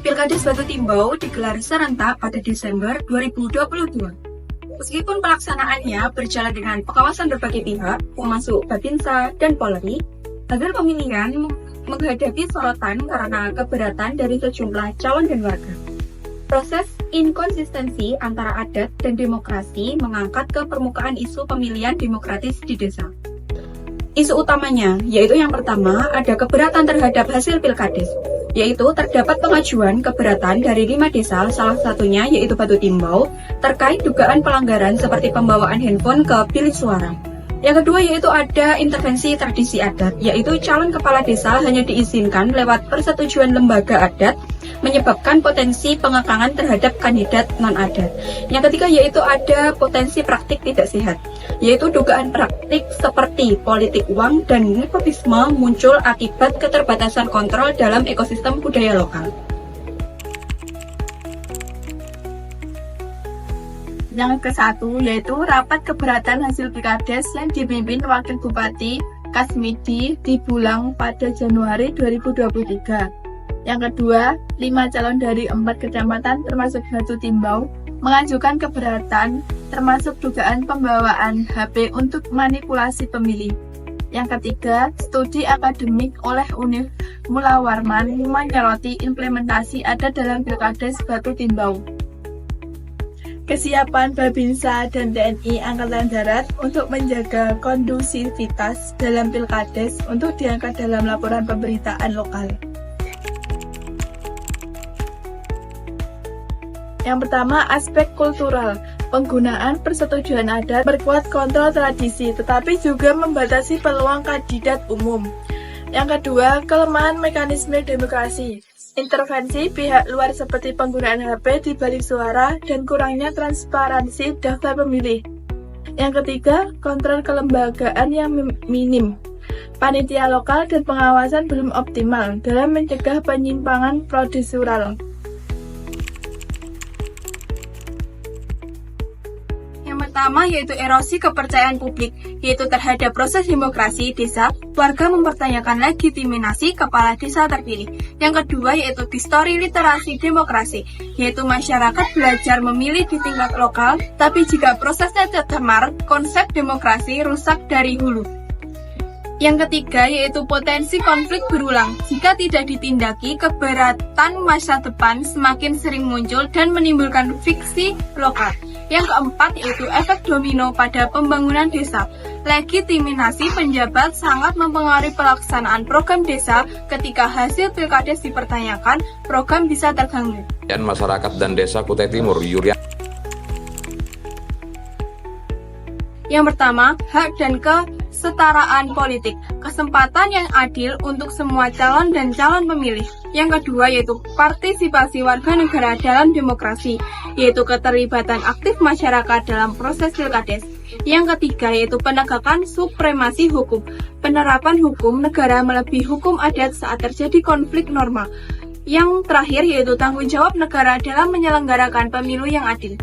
Pilkades Batu Timbau digelar serentak pada Desember 2022. Meskipun pelaksanaannya berjalan dengan pengawasan berbagai pihak, termasuk Babinsa dan Polri, hasil pemilihan menghadapi sorotan karena keberatan dari sejumlah calon dan warga. Proses inkonsistensi antara adat dan demokrasi mengangkat ke permukaan isu pemilihan demokratis di desa. Isu utamanya, yaitu yang pertama, ada keberatan terhadap hasil Pilkades, yaitu terdapat pengajuan keberatan dari 5 desa, salah satunya yaitu Batu Timbau, terkait dugaan pelanggaran seperti pembawaan handphone ke bilik suara. Yang kedua yaitu ada intervensi tradisi adat, yaitu calon kepala desa hanya diizinkan lewat persetujuan lembaga adat, menyebabkan potensi pengekangan terhadap kandidat non-adat. Yang ketiga yaitu ada potensi praktik tidak sehat, yaitu dugaan praktik seperti politik uang dan nepotisme muncul akibat keterbatasan kontrol dalam ekosistem budaya lokal. Yang ke-1 yaitu rapat keberatan hasil Pilkades yang dipimpin Wakil Bupati Kasmidi di Bulang pada Januari 2023. Yang kedua, 5 calon dari 4 kecamatan termasuk Batu Timbau mengajukan keberatan termasuk dugaan pembawaan HP untuk manipulasi pemilih. Yang ketiga, studi akademik oleh Univ Mula Warman menyoroti implementasi adat dalam Pilkades Batu Timbau. Kesiapan Babinsa dan TNI Angkatan Darat untuk menjaga kondusivitas dalam Pilkades untuk diangkat dalam laporan pemberitaan lokal. Yang pertama, aspek kultural. Penggunaan persetujuan adat berkuat kontrol tradisi, tetapi juga membatasi peluang kandidat umum. Yang kedua, kelemahan mekanisme demokrasi. Intervensi pihak luar seperti penggunaan HP di balik suara dan kurangnya transparansi daftar pemilih. Yang ketiga, kontrol kelembagaan yang minim. Panitia lokal dan pengawasan belum optimal dalam mencegah penyimpangan prosedural. Pertama yaitu erosi kepercayaan publik, yaitu terhadap proses demokrasi desa, warga mempertanyakan legitimasi kepala desa terpilih. Yang kedua yaitu histori literasi demokrasi, yaitu masyarakat belajar memilih di tingkat lokal, tapi jika prosesnya tercemar, konsep demokrasi rusak dari hulu. Yang ketiga yaitu potensi konflik berulang. Jika tidak ditindaki, keberatan masa depan semakin sering muncul dan menimbulkan friksi lokal. Yang keempat yaitu efek domino pada pembangunan desa. Legitimasi penjabat sangat mempengaruhi pelaksanaan program desa. Ketika hasil Pilkades dipertanyakan, program bisa terganggu. Dan masyarakat dan desa Kutai Timur, Yurian. Yang pertama, hak dan kesetaraan politik, kesempatan yang adil untuk semua calon dan calon pemilih. Yang kedua yaitu partisipasi warga negara dalam demokrasi, yaitu keterlibatan aktif masyarakat dalam proses Pilkades. Yang ketiga yaitu penegakan supremasi hukum, penerapan hukum negara melebihi hukum adat saat terjadi konflik norma. Yang terakhir yaitu tanggung jawab negara dalam menyelenggarakan pemilu yang adil.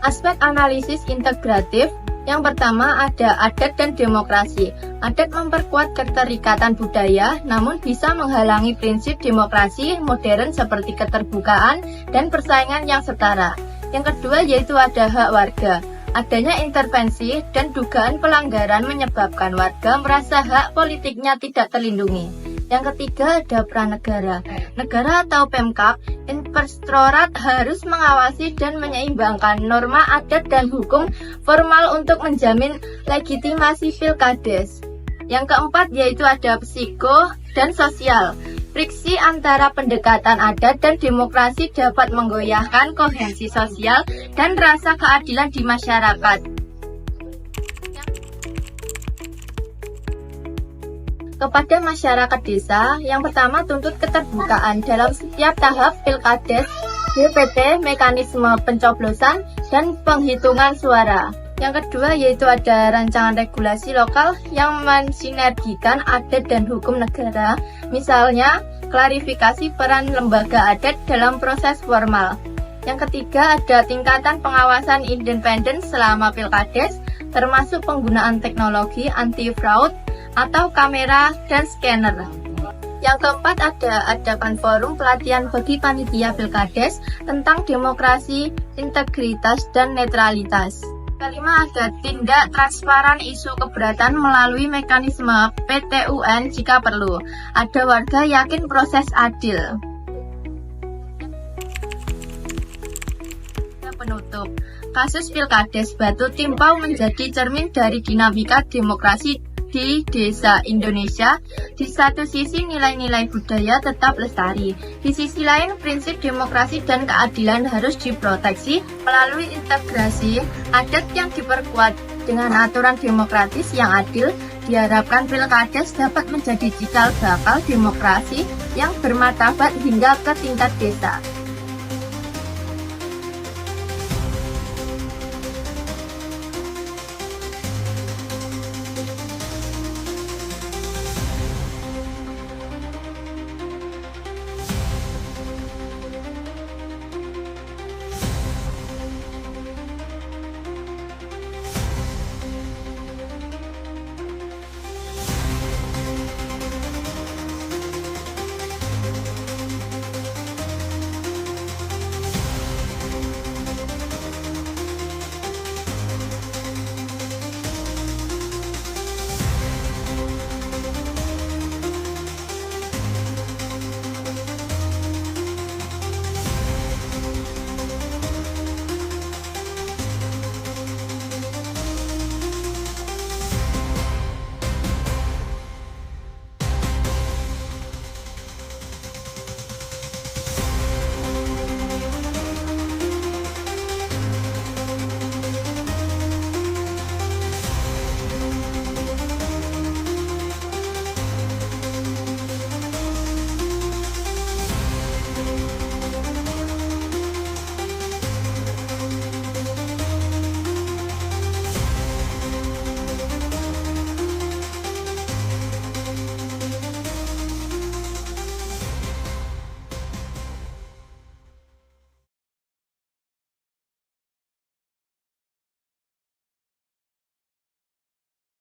Aspek analisis integratif. Yang pertama ada adat dan demokrasi. Adat memperkuat keterikatan budaya, namun bisa menghalangi prinsip demokrasi modern seperti keterbukaan dan persaingan yang setara. Yang kedua yaitu ada hak warga. Adanya intervensi dan dugaan pelanggaran menyebabkan warga merasa hak politiknya tidak terlindungi. Yang ketiga ada peran negara. Negara atau Pemkab, Inspektorat harus mengawasi dan menyeimbangkan norma adat dan hukum formal untuk menjamin legitimasi Pilkades. Yang keempat yaitu ada psiko dan sosial. Friksi antara pendekatan adat dan demokrasi dapat menggoyahkan koherensi sosial dan rasa keadilan di masyarakat. Kepada masyarakat desa, yang pertama tuntut keterbukaan dalam setiap tahap Pilkades, DPT, mekanisme pencoblosan, dan penghitungan suara. Yang kedua yaitu ada rancangan regulasi lokal yang mensinergikan adat dan hukum negara, misalnya klarifikasi peran lembaga adat dalam proses formal. Yang ketiga ada tingkatan pengawasan independen selama Pilkades, termasuk penggunaan teknologi anti-fraud atau kamera dan scanner. Yang keempat ada adakan forum pelatihan bagi panitia Pilkades tentang demokrasi, integritas, dan netralitas. Kelima ada tindak transparan isu keberatan melalui mekanisme PT-UN jika perlu. Ada warga yakin proses adil. Penutup. Kasus Pilkades Batu Timpau menjadi cermin dari dinamika demokrasi di desa Indonesia. Di satu sisi nilai-nilai budaya tetap lestari, di sisi lain prinsip demokrasi dan keadilan harus diproteksi melalui integrasi adat yang diperkuat dengan aturan demokratis yang adil. Diharapkan Pilkades dapat menjadi cikal bakal demokrasi yang bermartabat hingga ke tingkat desa.